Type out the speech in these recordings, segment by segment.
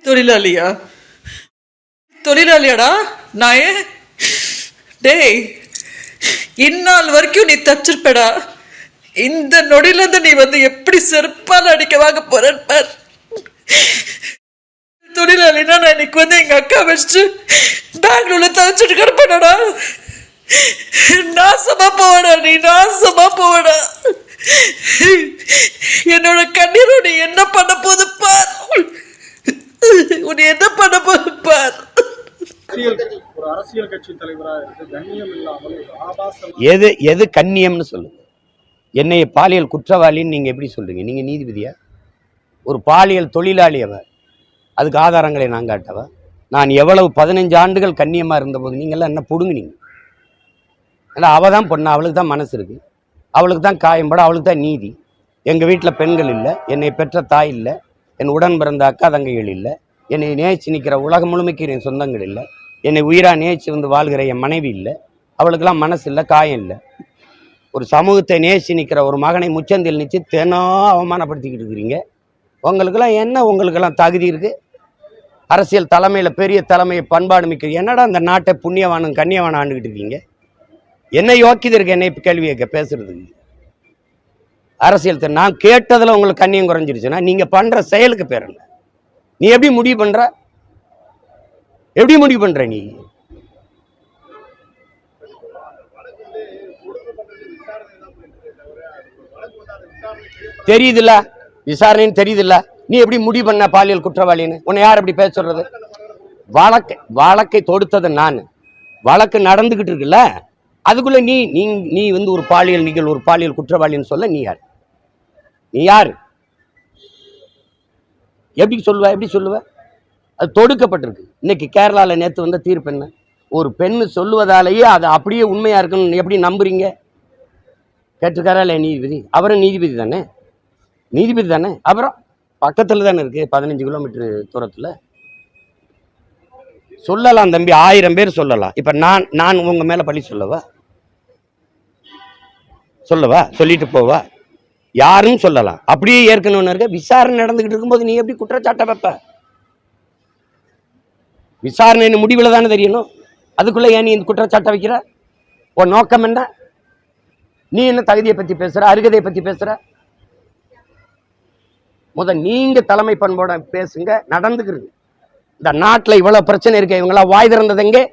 தொழிலாளியா? தொழிலாளியாடா நாயே? டேய், இந்நாள் வரைக்கும் நீ தச்சிருப்படா. இந்த நொடியில இருந்து நீ வந்து எப்படி செருப்பால் அடிக்க வாங்க போறேன் பார். தொழிலாளினா நான் இன்னைக்கு வந்து எங்க அக்கா வச்சுட்டு பெங்களூர்ல தச்சிட்டு கிடப்படா. நாசமா போவடா, நீ நாசமா போவடா. என்னோட கண்ணீரோட நீ என்ன பண்ண போது பார். உன்னை என்ன பண்ண போது பார். ஒரு அரசியல் கட்சி தலைவராக கண்ணியம் இல்லாமல் எது கண்ணியம்னு சொல்லுங்க. என்னை பாலியல் குற்றவாளின்னு நீங்க எப்படி சொல்றீங்க? நீங்க நீதிபதியா? ஒரு பாலியல் தொழிலாளி அவ, அதுக்கு ஆதாரங்களை நான் காட்டவா? நான் எவ்வளவு 15 ஆண்டுகள் கண்ணியமா இருந்தபோது நீங்கள்லாம் என்ன புடுங்குனீங்க? ஏன்னா அவள் தான் பொண்ணு, அவளுக்கு தான் மனசு இருக்கு, அவளுக்கு தான் காயம்பட, அவளுக்கு தான் நீதி. எங்கள் வீட்டில் பெண்கள் இல்லை, என்னை பெற்ற தாய் இல்லை, என் உடன் பிறந்த அக்கா தங்கைகள் இல்லை, என்னை நேசிச்சு நிற்கிற உலகம் முழுமைக்கு என் சொந்தங்கள் இல்லை, என்னை உயிராக நேசிச்சு வந்து வாழ்கிற என் மனைவி இல்லை, அவளுக்கெல்லாம் மனசு இல்லை, காயம் இல்லை. ஒரு சமூகத்தை நேசிச்சு நிற்கிற ஒரு மகனை முச்சந்தில் நிச்சு தினம் அவமானப்படுத்திக்கிட்டு இருக்கிறீங்க. உங்களுக்கெல்லாம் என்ன, உங்களுக்கெல்லாம் தகுதி இருக்குது? அரசியல் தலைமையில் பெரிய தலைமை பண்பாடு மிக்க என்னடா அந்த நாட்டை புண்ணியவானும் கண்ணியவானும் ஆண்டுகிட்டு இருக்கீங்க? என்ன யோக்கியது இருக்கு என்னை கேள்வி கேட்க பேசுறதுக்கு? அரசியல் நான் கேட்டதில் உங்களுக்கு கண்ணியம் குறைஞ்சிருச்சுன்னா நீங்கள் பண்ணுற செயலுக்கு பேர் என்ன? நீ எப்படி முடிவு பண்ணுற? எப்படி முடிவு பண்ணுற நீ? தெரியுதுல்ல, விசாரணைன்னு தெரியுதுல்ல, நீ எப்படி முடிவு பண்ண பாலியல் குற்றவாளின்னு? உன்னை யார் எப்படி பேச சொல்றது? வழக்கை தொடுத்தது நான், வழக்கு நடந்துகிட்டு இருக்குல்ல, அதுக்குள்ள நீ வந்து ஒரு பாலியல், நீங்கள் ஒரு பாலியல் குற்றவாளின்னு சொல்ல நீ யார்? நீ யார்? எப்படி சொல்லுவ? எப்படி சொல்லுவ? அது தொடுக்கப்பட்டிருக்கு. இன்னைக்கு கேரளாவில் நேற்று வந்த தீர்ப்பு என்ன? ஒரு பெண்ணு சொல்லுவதாலேயே அது அப்படியே உண்மையா இருக்குன்னு எப்படி நம்புறீங்க? கேட்டிருக்காரா இல்லையா நீதிபதி? அவரும் நீதிபதி தானே, நீதிபதி தானே. அப்புறம் பக்கத்தில் தானே இருக்கு, 15 கிலோமீட்டர் தூரத்தில். சொல்லலாம் தம்பி, 1000 பேர் சொல்லலாம். இப்போ நான் உங்க மேல பழி சொல்லவா? சொல்லிட்டு போவா? யாரும் சொல்லலாம். அப்படியே ஏற்கனவே இருக்க விசாரணை நடந்துகிட்டு இருக்கும்போது நீ எப்படி குற்றச்சாட்டை வைப்ப? விசாரணை முடிவில் தானே தெரியணும். அதுக்குள்ள ஏன் நீ இந்த குற்றச்சாட்டை வைக்கிற? உன் நோக்கம் என்ன? நீ என்ன தகுதியை பத்தி பேசுற, அருகதையை பத்தி பேசுற? நீங்க தலைமை பண்போட பேசுங்க, நடந்துக்கிறது. இந்த நாட்டில் இவ்வளவு பிரச்சனை இருக்கு, இவங்களாம் வாய் திறந்தது எங்கே?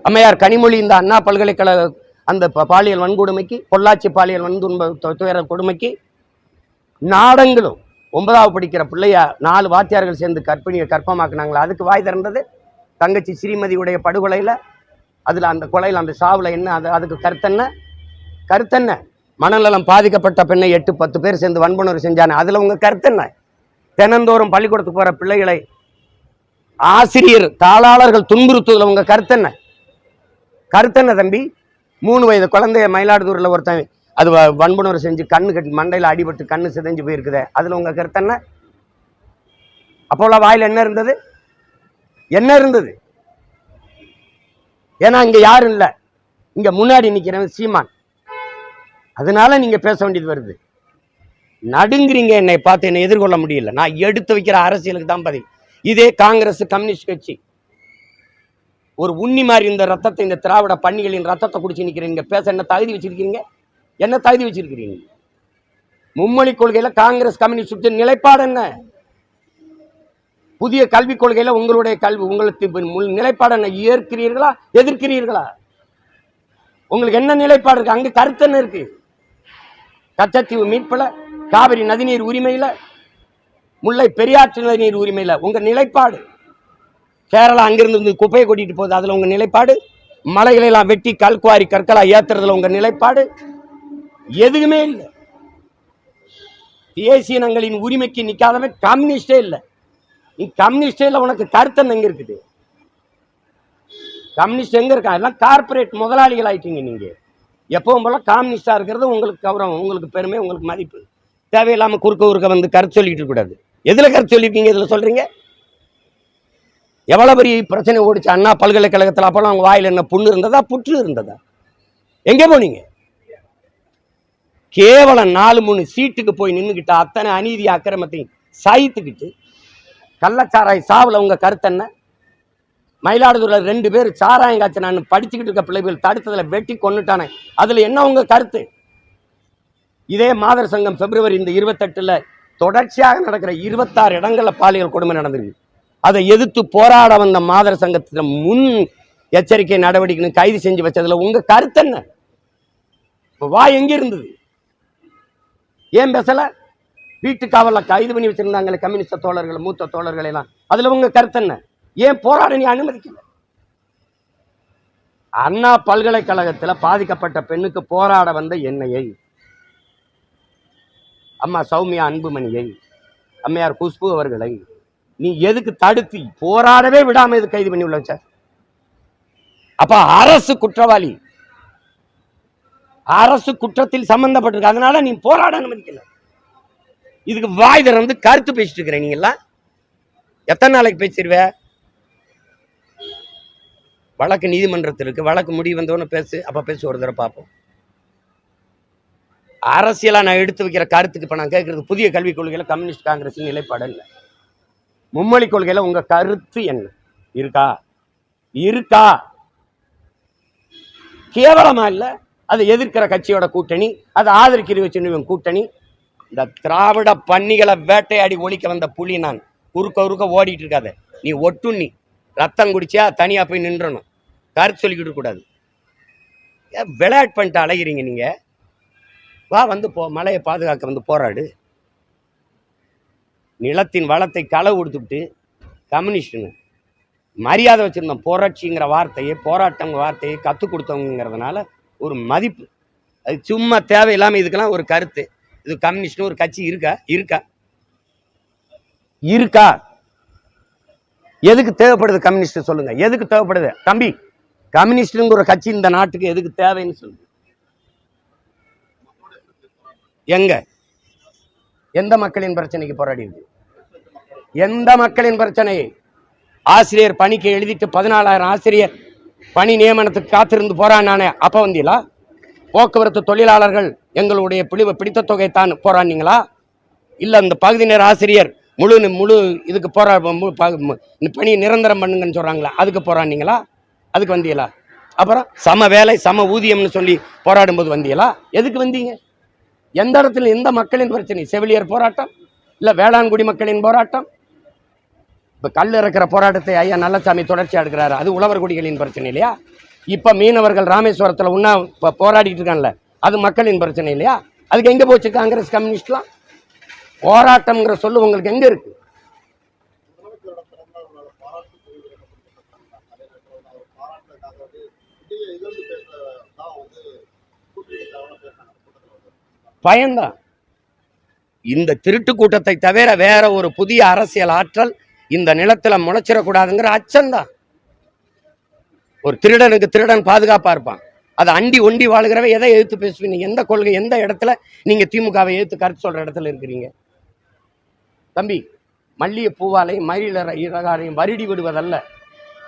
அம்மையார் கனிமொழி இந்த அண்ணா பல்கலைக்கழக அந்த பாலியல் வன்கொடுமைக்கு, பொள்ளாச்சி பாலியல் துயர கொடுமைக்கு நாடங்களும் 9வது படிக்கிற பிள்ளைய 4 வாத்தியார்கள் சேர்ந்து கற்பமாக்குனாங்களா, அதுக்கு வாய் திறந்தது தங்கச்சி ஸ்ரீமதியுடைய படுகொலையில். அதில் அந்த கொலையில் அந்த சாவில் என்ன, அதுக்கு கருத்தென்ன? மனநலம் பாதிக்கப்பட்ட பெண்ணை 8-10 பேர் சேர்ந்து வன்புணர்வு செஞ்சானே, அதில் உங்க கருத்தென்ன? தினந்தோறும் பள்ளிக்கூடத்துக்கு போகிற பிள்ளைகளை ஆசிரியர் தாளாளர்கள் துன்புறுத்துவதில் உங்க கருத்தென்ன தம்பி? 3 வயது குழந்தைய மயிலாடுதுறையில் ஒருத்தன் அது வன்புணர்வு செஞ்சு கண்ணு கட்டி மண்டையில் அடிபட்டு கண்ணு சிதைஞ்சு போயிருக்குதே, அதில் உங்க கருத்தென்ன? அப்போல வாயில் என்ன இருந்தது? ஏன்னா இங்க யாரும் இல்லை, இங்க முன்னாடி நிற்கிறவன் சீமான். அதனால நீங்க பேச வேண்டியது வருது. நடுங்குறீங்க, என்னை பார்த்து என்னை எதிர்கொள்ள முடியல. நான் எடுத்து வைக்கிற அரசியலுக்கு தான் பதில். இதே காங்கிரஸ் கம்யூனிஸ்ட் கட்சி ஒரு உண்ணி மாதிரி இந்த ரத்தத்தை, இந்த திராவிட பன்னிகளின் ரத்தத்தை குடிச்சு நிற்கிறீங்க. பேச என்ன தகுதி வச்சிருக்கீங்க? என்ன தகுதி வச்சிருக்கிறீங்க? மும்மொழி கொள்கையில காங்கிரஸ் கம்யூனிஸ்ட் நிலைப்பாடு என்ன? புதிய கல்விக் கொள்கையில உங்களுடைய உங்களுக்கு நிலைப்பாடு என்ன? ஏற்கிறீர்களா, எதிர்க்கிறீர்களா? உங்களுக்கு என்ன நிலைப்பாடு இருக்கு? அங்க கருத்து என்ன இருக்கு? கச்சத்தீவு மீட்புல, காவிரி நதிநீர் உரிமையில, முல்லை பெரியாற்று நதிநீர் உரிமையில உங்க நிலைப்பாடு. கேரளா அங்கிருந்து குப்பையை கொட்டிட்டு போகுது, அதுல உங்க நிலைப்பாடு. மலைகளை எல்லாம் வெட்டி கல்குவாரி கற்களா ஏத்துறதுல உங்க நிலைப்பாடு. எதுவுமே இல்லை. தேசியனங்களின் உரிமைக்கு நிக்காதவன் கம்யூனிஸ்டே இல்லை. நீ கம்யூனிஸ்டே இல்லை, உனக்கு கருத்து எங்க இருக்குது? கம்யூனிஸ்ட் எங்க இருக்கா? எல்லாம் கார்பரேட் முதலாளிகள் ஆயிட்டீங்க நீங்க. எப்பவும் போல கம்யூனிஸ்டா இருக்கிறது உங்களுக்கு கௌரவம், உங்களுக்கு பெருமை, உங்களுக்கு மதிப்பு. தேவையில்லாம குறுக்க வந்து கருத்து சொல்லிட்டு கூடாது. எதுல கருத்து சொல்லிருக்கீங்க? இதுல சொல்றீங்க. எவ்வளவு பெரிய பிரச்சனை ஓடிச்சு அண்ணா பல்கலைக்கழகத்தில். அப்பெல்லாம் அவங்க வாயில் என்ன புண்ணு இருந்ததா, புற்று இருந்ததா? எங்கே போனீங்க? கேவலம் 4-3 சீட்டுக்கு போய் நின்றுக்கிட்ட அத்தனை அநீதி அக்கிரமத்தையும் சாய்த்துக்கிட்டு கள்ளச்சாராய் சாவுல உங்க கருத்து என்ன? மயிலாடுதுறையில 2 பேர் சாராயம் காய்ச்சி நான் படிச்சுக்கிட்டு இருக்க பிள்ளைகள் தடுத்ததுல வெட்டி கொன்னுட்டானே, அதுல என்ன உங்க கருத்து? இதே மாதர் சங்கம் பிப்ரவரி இந்த 28ல தொடர்ச்சியாக நடக்கிற 26 இடங்கள்ல பாலியல் கொடுமை நடந்திருக்கு. அதை எதிர்த்து போராட வந்த மாதர் சங்கத்துல முன் எச்சரிக்கை நடவடிக்கைன்னு கைது செஞ்சு வச்சதுல உங்க கருத்து என்ன? வா எங்க இருந்தது? ஏன் பேசல? வீட்டு காவல கைது பண்ணி வச்சிருந்தாங்களே கம்யூனிஸ்ட் தோழர்கள், மூத்த தோழர்கள் எல்லாம், அதுல உங்க கருத்து என்ன? ஏன் போராட நீ அனுமதிக்கல? அண்ணா பல்கலைக்கழகத்துல பாதிக்கப்பட்ட பெண்ணுக்கு போராட வந்த என்னையை, அம்மா சௌமியா அன்புமணியை, அம்மையார் குஷ்பு அவர்களை நீ எதுக்கு தடுத்து போராடவே விடாம இது கைது பண்ணி உள்ள வச்ச? அப்ப அரசு குற்றவாளி, அரசு குற்றத்தில் சம்பந்தப்பட்டிருக்கு, அதனால நீ போராட அனுமதிக்கல. இதுக்கு வாய் திறந்து கருத்து பேசிட்டு இருக்கிற நீங்களா எத்தனை நாளைக்கு பேசிடுவ? வழக்கு நீதிமன்றத்தில் இருக்கு, வழக்கு முடிவு வந்தோன்னு பேசு, அப்ப பேசு, ஒரு தடவை பார்ப்போம். அரசியலா நான் எடுத்து வைக்கிற கருத்துக்கு இப்ப நான் கேட்கறது, புதிய கல்விக் கொள்கையில கம்யூனிஸ்ட் காங்கிரஸ் நிலைப்பாடு இல்லை, மும்மொழி கொள்கையில உங்க கருத்து என்ன இருக்கா? இருக்கா? கேவலமா இல்ல? அதை எதிர்க்கிற கட்சியோட கூட்டணி, அதை ஆதரிக்கிற வச்சு கூட்டணி. இந்த திராவிட பன்னிகளை வேட்டையாடி ஒழிக்க வந்த புலி நான். குறுக்க ஓடிட்டு இருக்காத நீ. ஒட்டுண்ணி ரத்தம் குடிச்சா தனியா போய் நின்றணும், கருத்து சொல்லிக்கிட்டு கூடாது. விளையாட்டு பண்ணிட்டு அலைகிறீங்க நீங்க. வா வந்து மலையை பாதுகாக்க வந்து போராடு. நிலத்தின் வளத்தை களை கொடுத்துட்டு கம்யூனிஸ்ட்னு மரியாதை வச்சிருந்தோம். புரட்சிங்கிற வார்த்தையை, போராட்டம் வார்த்தையை கற்றுக் கொடுத்தவங்கிறதுனால ஒரு மதிப்பு. அது சும்மா தேவையில்லாம இதுக்கெல்லாம் ஒரு கருத்து. இது கம்யூனிஸ்ட்னு ஒரு கட்சி இருக்கா? இருக்கா? இருக்கா? எதுக்கு தேவைப்படுது கம்யூனிஸ்ட் சொல்லுங்க? எதுக்கு தேவைப்படுது தம்பி? கம்யூனிஸ்ட்ங்கிற ஒரு கட்சி இந்த நாட்டுக்கு எதுக்கு தேவைன்னு சொல்லுங்க. எங்க எந்த மக்களின் பிரச்சனைக்கு போராடி இருக்கு? எந்த மக்களின் பிரச்சனை? ஆசிரியர் பணிக்கு எழுதிட்டு 14,000 ஆசிரியர் பணி நியமனத்துக்கு காத்திருந்து போராடினானே, அப்ப வந்தீங்களா? போக்குவரத்து தொழிலாளர்கள் எங்களுடைய பிடித்த தொகை தான் போராடினீங்களா? இல்ல இந்த பகுதி நேர ஆசிரியர் முழு இதுக்கு பணி நிரந்தரம் பண்ணுங்கன்னு சொல்றாங்களா, அதுக்கு போராடினீங்களா? அதுக்கு வந்தீங்களா? அப்புறம் சம வேலை சம ஊதியம்னு சொல்லி போராடும் போது வந்தீங்களா? எதுக்கு வந்தீங்க? எந்த இடத்துல எந்த மக்களின் பிரச்சனை? செவிலியர் போராட்டம், இல்ல வேளாண்குடி மக்களின் போராட்டம்? இப்ப கல் இறக்கிற போராட்டத்தை ஐயா நல்லசாமி தொடர்ச்சியா எடுக்கிறாரு, அது உழவர் குடிகளின் பிரச்சனை இல்லையா? இப்ப மீனவர்கள் ராமேஸ்வரத்துல உண்ணா போராடிட்டு இருக்காங்கல்ல, அது மக்களின் பிரச்சனை இல்லையா? அதுக்கு எங்க போச்சு காங்கிரஸ் கம்யூனிஸ்ட்லாம்? போராட்டம்ங்கிற சொல்லு உங்களுக்கு எங்க இருக்கு? பயன்தான். இந்த திருட்டு கூட்டத்தை தவிர வேற ஒரு புதிய அரசியல் ஆற்றல் இந்த நிலத்துல முளைச்சிடக்கூடாதுங்கிற அச்சம்தான். ஒரு திருடனுக்கு திருடன் பாதுகாப்பா இருப்பான். அதை அண்டி ஒண்டி வாழ்கிறவ எதை எதிர்த்து பேசுவீங்க? எந்த கொள்கை, எந்த இடத்துல நீங்க திமுகவை எதிர்த்து கருத்து சொல்ற இடத்துல இருக்கிறீங்க தம்பி? மல்லிய பூவாலையும் மயில இறகாலையும் வருடி விடுவதல்ல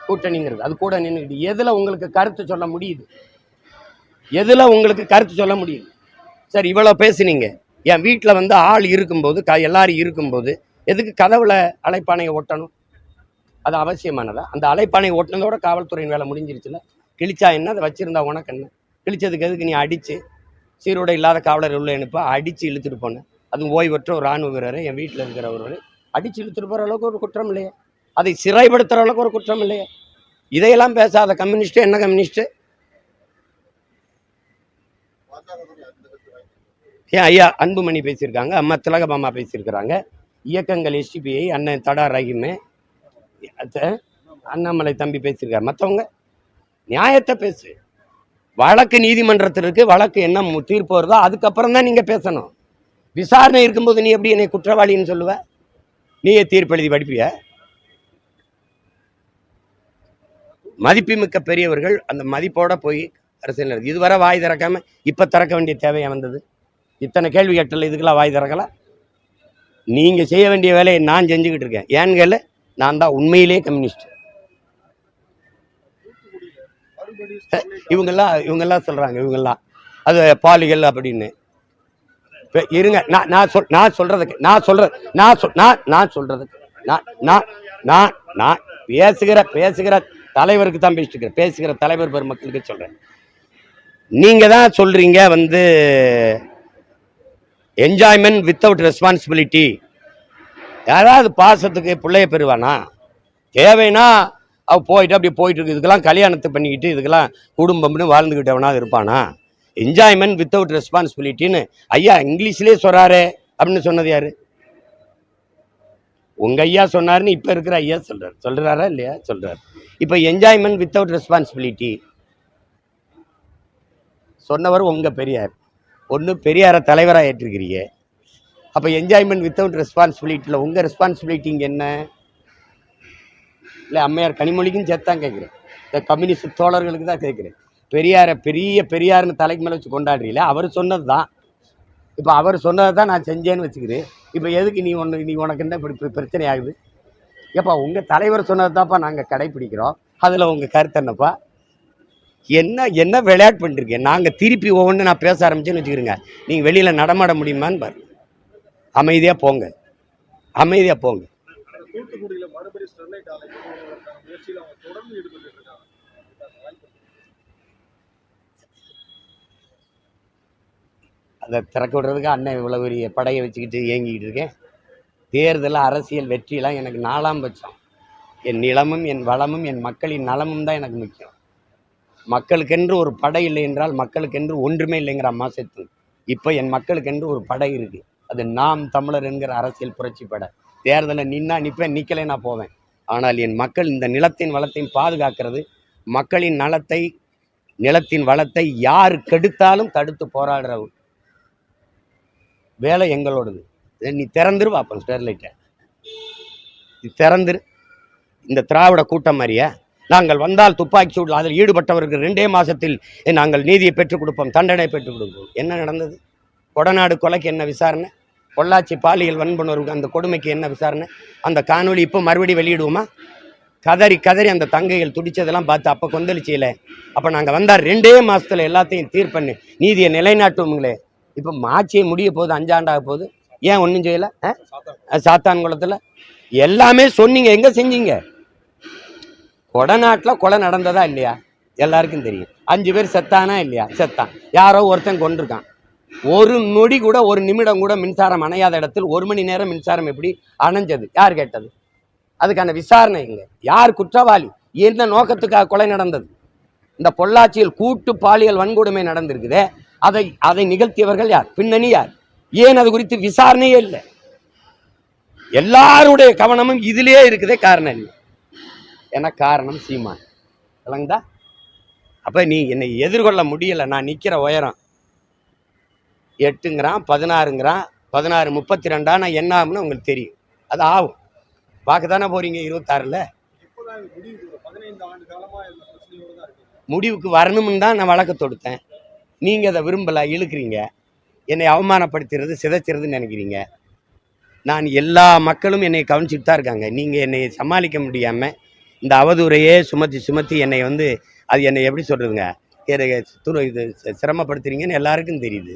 கூட்டணிங்கிறது. அது கூட நின்றுக்கிட்டு எதுல உங்களுக்கு கருத்து சொல்ல முடியுது? எதுல உங்களுக்கு கருத்து சொல்ல முடியுது? சரி, இவ்வளவு பேசுனீங்க. என் வீட்டில் வந்து ஆள் இருக்கும்போது எல்லாரும் இருக்கும்போது எதுக்கு கதவுல அழைப்பானையை ஒட்டணும்? அது அவசியமானதா? அந்த அழைப்பானையை ஒட்டினதோட காவல்துறையின் வேலை முடிஞ்சிருச்சுல. கிழிச்சா என்ன, அதை வச்சிருந்தா உனக்கு என்ன? கிழிச்சதுக்கு எதுக்கு நீ அடிச்சு சீரோட இல்லாத காவலர் உள்ள அனுப்ப அடிச்சு இழுத்துட்டு போனேன்? அதுவும் ஓய்வற்ற ஒரு ராணுவ வீரரை, என் வீட்டில் இருக்கிற ஒருவரை அடிச்சு இழுத்துட்டு போற அளவுக்கு ஒரு குற்றம் இல்லையே? அதை சிறைப்படுத்துற அளவுக்கு ஒரு குற்றம் இல்லையே? இதையெல்லாம் பேசாத கம்யூனிஸ்ட் என்ன கம்யூனிஸ்ட்? ஏன் ஐயா அன்புமணி பேசியிருக்காங்க, அம்மா திலகபாமா பேசியிருக்கிறாங்க, இயக்கங்கள் எஸ்டிபிஐ அண்ணன் தடா ரஹீமே, அண்ணாமலை தம்பி பேசியிருக்காரு. மற்றவங்க நியாயத்தை பேசு. வழக்கு நீதிமன்றத்தில் இருக்கு, வழக்கு என்ன தீர்ப்பு வருதோ அதுக்கப்புறம் தான் நீங்க பேசணும். விசாரணை இருக்கும்போது நீ எப்படி என்னை குற்றவாளின்னு சொல்லுவ? நீயே தீர்ப்பு எழுதி படிப்பிய? மதிப்புமிக்க பெரியவர்கள் அந்த மதிப்போட போய் அரசியல் இதுவரை வாய் திறக்காம இப்ப திறக்க வேண்டிய தேவையா வந்தது? இத்தனை கேள்வி கேட்டல, இதுக்கெல்லாம் வாய் திறக்கல. நீங்க செய்ய வேண்டிய வேலையை நான் செஞ்சுக்கிட்டு இருக்கேன். ஏன்னு கேளு, நான் தான் உண்மையிலேயே கம்யூனிஸ்ட். இவங்கெல்லாம் சொல்றாங்க, இவங்கெல்லாம் அது பாலிகள் அப்படின்னு. இருங்க, நான் சொல்றதுக்கு நான் நான் நான் நான் பேசுகிற தலைவருக்கு தான் பேசிட்டு இருக்கிறேன். பேசுகிற தலைவர் பெருமக்களுக்கு சொல்றேன். நீங்க தான் சொல்றீங்க வந்து என்ஜாய்மெண்ட் வித்தவுட் ரெஸ்பான்சிபிலிட்டி. யாராவது பாசத்துக்கு பிள்ளைய பெறுவானா? தேவைன்னா அவ போயிட்டு அப்படி போயிட்டு இருக்கு. இதுக்கெல்லாம் கல்யாணத்தை பண்ணிக்கிட்டு இதுக்கெல்லாம் குடும்பம்னு வாழ்ந்துக்கிட்டவனா இருப்பானா? என்ஜாய்மெண்ட் வித்தவுட் ரெஸ்பான்சிபிலிட்டின்னு ஐயா இங்கிலீஷ்லேயே சொல்றாரு. அப்படின்னு சொன்னது யாரு? உங்க ஐயா சொன்னாருன்னு இப்ப இருக்கிற ஐயா சொல்றாரா இல்லையா? சொல்றாரு. இப்ப என்ஜாய்மெண்ட் வித்தவுட் ரெஸ்பான்சிபிலிட்டி சொன்னவர் உங்க பெரியார். ஒன்று பெரியார தலைவராக ஏற்றிருக்கிறீங்க. அப்ப என்ஜாய்மெண்ட் வித்தவுட் ரெஸ்பான்சிபிலிட்டியில் உங்க ரெஸ்பான்சிபிலிட்டி இங்கே என்ன? இல்லை அம்மையார் கனிமொழிக்கும் சேர்த்தான் கேட்குறேன். இந்த கம்யூனிஸ்ட் தோழர்களுக்கு தான் கேட்குறேன். பெரியாரை பெரியார்னு தலைக்கு மேலே வச்சு கொண்டாடுறீங்களே, அவர் சொன்னது தான். இப்போ அவர் சொன்னதை தான் நான் செஞ்சேன்னு வச்சுக்கிறேன். இப்போ எதுக்கு நீ உனக்கு என்ன இப்படி பிரச்சனை ஆகுது? ஏப்பா உங்கள் தலைவர் சொன்னது தான்ப்பா நாங்கள் கடைப்பிடிக்கிறோம். அதில் உங்கள் கருத்து என்னப்பா? என்ன விளையாட்டு பண்ணிருக்கேன்? நாங்கள் திருப்பி ஒவ்வொன்று நான் பேச ஆரம்பிச்சேன்னு வச்சுக்கிறேங்க, நீங்கள் வெளியில் நடமாட முடியுமான்னு பாரு. அமைதியாக போங்க. தூத்துக்குடியில மறுபடியும் ஸ்டெர்லைட் ஆலை முயற்சியில் அவங்க தொடர்ந்து ஈடுபட்டு இருக்காங்க. அதை திறக்க விடுறதுக்கு அண்ணன் இவ்வளோ பெரிய படையை வச்சுக்கிட்டு இயங்கிக்கிட்டு இருக்கேன். தேர்தல் அரசியல் வெற்றியெல்லாம் எனக்கு 4ஆம் பட்சம். என் நிலமும் என் வளமும் என் மக்களின் நலமும் தான் எனக்கு முக்கியம். மக்களுக்கென்று ஒரு படை இல்லை என்றால் மக்களுக்கென்று ஒன்றுமே இல்லைங்கிற அம்மா செத்து. இப்போ என் மக்களுக்கென்று ஒரு படை இருக்கு. அது நாம் தமிழர் என்கிற அரசியல் புரட்சி படை. தேர்தலில் நிற்பேன், நிற்கலை நான் போவேன். ஆனால் என் மக்கள் இந்த நிலத்தின் வளத்தையும் பாதுகாக்கிறது, மக்களின் நலத்தை நிலத்தின் வளத்தை யார் கெடுத்தாலும் தடுத்து போராடுற வேலை எங்களோடது. நீ திறந்துரு பார்ப்போம் ஸ்டெர்லைட்டை. திறந்துரு. இந்த திராவிட கூட்டம் மாதிரியா? நாங்கள் வந்தால் துப்பாக்கி சூடு அதில் ஈடுபட்டவர்கள் 2 மாதத்தில் நாங்கள் நீதியை பெற்றுக் கொடுப்போம், தண்டனை பெற்றுக் கொடுப்போம். என்ன நடந்தது? கொடநாடு கொலைக்கு என்ன விசாரணை? பொள்ளாச்சி பாலியல் வன்புணர்வுக்கு அந்த கொடுமைக்கு என்ன விசாரணை? அந்த காணொலி இப்போ மறுபடியும் வெளியிடுவோமா? கதறி அந்த தங்கைகள் துடிச்சதெல்லாம் பார்த்து அப்போ கொந்தளிச்சியல. அப்போ நாங்கள் வந்தால் 2 மாதத்தில் எல்லாத்தையும் தீர்ப்பண்ணு நீதியை நிலைநாட்டுவோங்களே. இப்போ ஆட்சியை முடிய போகுது, 5 ஆண்டாக போகுது. ஏன் ஒன்றும் செய்யலை? சாத்தான்குளத்தில் எல்லாமே சொன்னீங்க, எங்கே செஞ்சீங்க? கொடநாட்டில் கொலை நடந்ததா இல்லையா? எல்லாருக்கும் தெரியும். 5 பேர் செத்தானா இல்லையா? செத்தான். யாரோ ஒருத்தன் கொண்டிருக்கான். ஒரு நொடி கூட, ஒரு நிமிடம் கூட மின்சாரம் அணையாத இடத்தில் 1 மணி நேரம் மின்சாரம் எப்படி அணைஞ்சது? யார் கேட்டது? அதுக்கான விசாரணை இல்லை. யார் குற்றவாளி? எந்த நோக்கத்துக்காக கொலை நடந்தது? இந்த பொள்ளாச்சியில் கூட்டு பாலியல் வன்கொடுமை நடந்திருக்குதே, அதை நிகழ்த்தியவர்கள் யார்? பின்னணி யார்? ஏன் அது குறித்து விசாரணையே இல்லை? எல்லாருடைய கவனமும் இதிலே இருக்குதே. காரணம் இல்லை. ஏன்னா காரணம் சீமான். விளங்குதா? அப்ப நீ என்னை எதிர்கொள்ள முடியல. நான் நிக்கிற உயரம் 8ங்கிறான், 16ங்கிறான், 16 32 நான் என்ன ஆகும்னு உங்களுக்கு தெரியும். அது ஆகும். பார்க்க தானே போறீங்க 26ல். முடிவுக்கு வரணும்னு தான் நான் வழக்கு தொடுத்தேன். நீங்க அதை விரும்பல, இழுக்கிறீங்க. என்னை அவமானப்படுத்துறது, சிதைச்சிறதுன்னு நினைக்கிறீங்க. நான் எல்லா மக்களும் என்னை கவனிச்சுட்டு தான் இருக்காங்க. நீங்க என்னை சமாளிக்க முடியாம இந்த அவதூறையே சுமத்தி என்னை வந்து அது என்னை எப்படி சொல்றதுங்க, இது சிரமப்படுத்துறீங்கன்னு எல்லாருக்கும் தெரியுது.